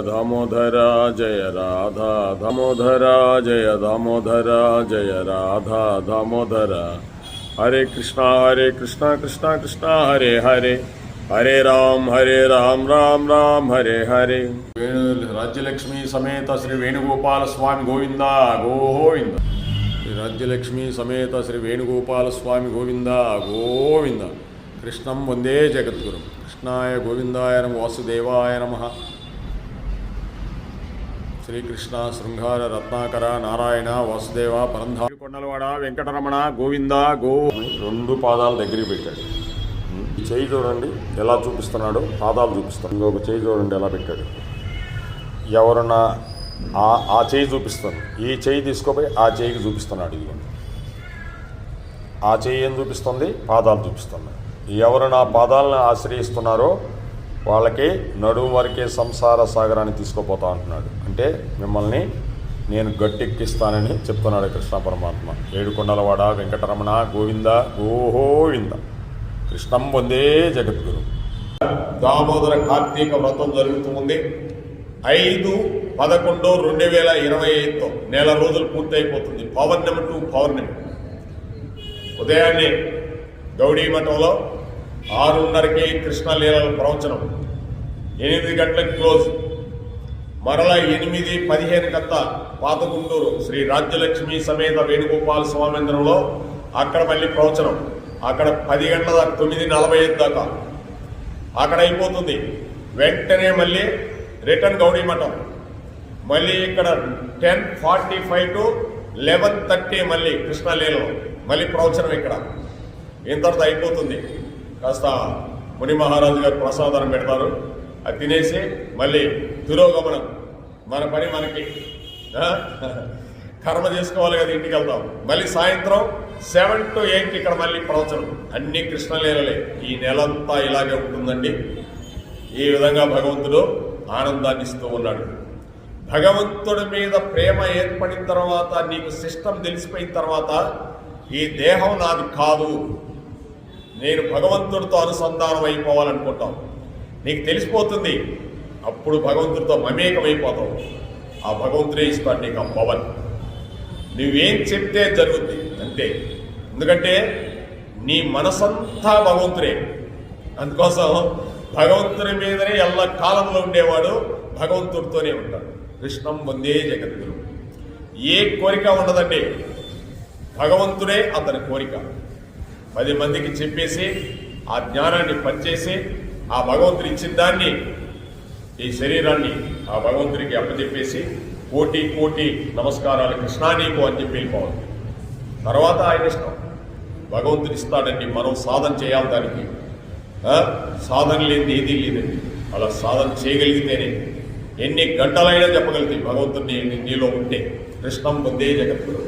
దామోదరా జయ రాధా దామోదరా జయ దామోదరా జయ రాధా దామోదర. హరే కృష్ణ కృష్ణ కృష్ణ హరే హరే, హరే రామ్ రామ్ రామ్ హరే హరే. రాజ్యలక్ష్మి సమేత శ్రీ వేణుగోపాల స్వామి గోవింద గోవింద. రాజ్యలక్ష్మి సమేత శ్రీ వేణుగోపాల స్వామి గోవింద గోవింద. కృష్ణం వందే జగద్గురు. కృష్ణాయ గోవిందాయ నమ వాసుదేవాయ నమ. శ్రీకృష్ణ శృంగార రత్నాకర నారాయణ వాసుదేవ పరంధామ కొండలవాడ వెంకటరమణ గోవింద గో. రెండు పాదాలు దగ్గరికి పెట్టాడు. ఈ చేయి చూడండి ఎలా చూపిస్తున్నాడు, పాదాలు చూపిస్తాడు. ఇంకొక చేయి చూడండి ఎలా పెట్టాడు. ఎవరన్నా ఆ చేయి చూపిస్తాను, ఈ చేయి తీసుకోపోయి ఆ చేయికి చూపిస్తున్నాడు. ఇదిగోండి ఆ చేయి ఏం చూపిస్తుంది, పాదాలు చూపిస్తుంది. ఎవరు పాదాలను ఆశ్రయిస్తున్నారో వాళ్ళకి నడుము వరకే సంసార సాగరాన్ని తీసుకుపోతా అంటున్నాడు. అంటే మిమ్మల్ని నేను గట్టెక్కిస్తానని చెప్తున్నాడు కృష్ణ పరమాత్మ. ఏడుకొండలవాడ వెంకటరమణ గోవింద గోవింద. కృష్ణం వందే జగద్గురు. దామోదర కార్తీక వ్రతం జరుగుతుంది. 5/11/2025 నెల రోజులు పూర్తయిపోతుంది. పౌర్ణమి టు పౌర్ణమి. ఉదయాన్నే గౌడీ మఠంలో 6:30కి కృష్ణలీలల ప్రవచనం, 8 గంటలకు క్లోజ్. మరలా 8:15 పాత గుంటూరు శ్రీ రాజ్యలక్ష్మి సమేత వేణుగోపాల స్వామందిరంలో అక్కడ మళ్ళీ ప్రవచనం. అక్కడ 10 గంటల దాకా 9:45 దాకా అక్కడ అయిపోతుంది. వెంటనే మళ్ళీ రిటర్న్ గౌడీ మఠం. మళ్ళీ ఇక్కడ 10:45 to 11:30 మళ్ళీ కృష్ణలీలలో మళ్ళీ ప్రవచనం ఇక్కడ. ఇంతటితో అయిపోతుంది. కాస్త ముని మహారాజు గారు ప్రసాదం పెడతారు, అది తినేసి మళ్ళీ తిరోగమనం. మన పని మనకి కర్మ చేసుకోవాలి కదా, ఇంటికి వెళ్తాం. మళ్ళీ సాయంత్రం 7 to 8 ఇక్కడ మళ్ళీ ప్రవచనం. అన్ని కృష్ణలీలలే. ఈ నెలంతా ఇలాగే ఉంటుందండి. ఈ విధంగా భగవంతుడు ఆనందాన్ని ఇస్తూ ఉన్నాడు. భగవంతుడి మీద ప్రేమ ఏర్పడిన తర్వాత, నీకు సిస్టమ్ తెలిసిపోయిన తర్వాత, ఈ దేహం నాది కాదు, నేను భగవంతుడితో అనుసంధానం అయిపోవాలనుకుంటాం. నీకు తెలిసిపోతుంది. అప్పుడు భగవంతుడితో మమేకమైపోతావు. ఆ భగవంతుడే ఇస్తాడు నీకు ఆ పవన్. నువ్వేం చెప్తే జరుగుద్ది అంతే. ఎందుకంటే నీ మనసంతా భగవంతుడే. అందుకోసం భగవంతుని మీదనే ఎల్ల కాలంలో ఉండేవాడు భగవంతుడితోనే ఉంటాడు. కృష్ణం వందే జగద్గురు. ఏ కోరిక ఉండదండి, భగవంతుడే అతని కోరిక. 10 మందికి చెప్పేసి ఆ జ్ఞానాన్ని పనిచేసి ఆ భగవంతుడు ఇచ్చిన దాన్ని, ఈ శరీరాన్ని ఆ భగవంతుడికి అప్పచెప్పేసి కోటి కోటి నమస్కారాలు కృష్ణా నీకు అని చెప్పి వెళ్ళిపోవాలి. తర్వాత ఆయన ఇష్టం. భగవంతుడు ఇస్తాడండి, మనం సాధన చేయాలి. దానికి సాధన లేనిది ఏదీ లేదండి. అలా సాధన చేయగలిగితేనే ఎన్ని గంటలైనా చెప్పగలుగుతాయి భగవంతుడిని నీలో ఉంటే. కృష్ణం వందే జగద్గురు.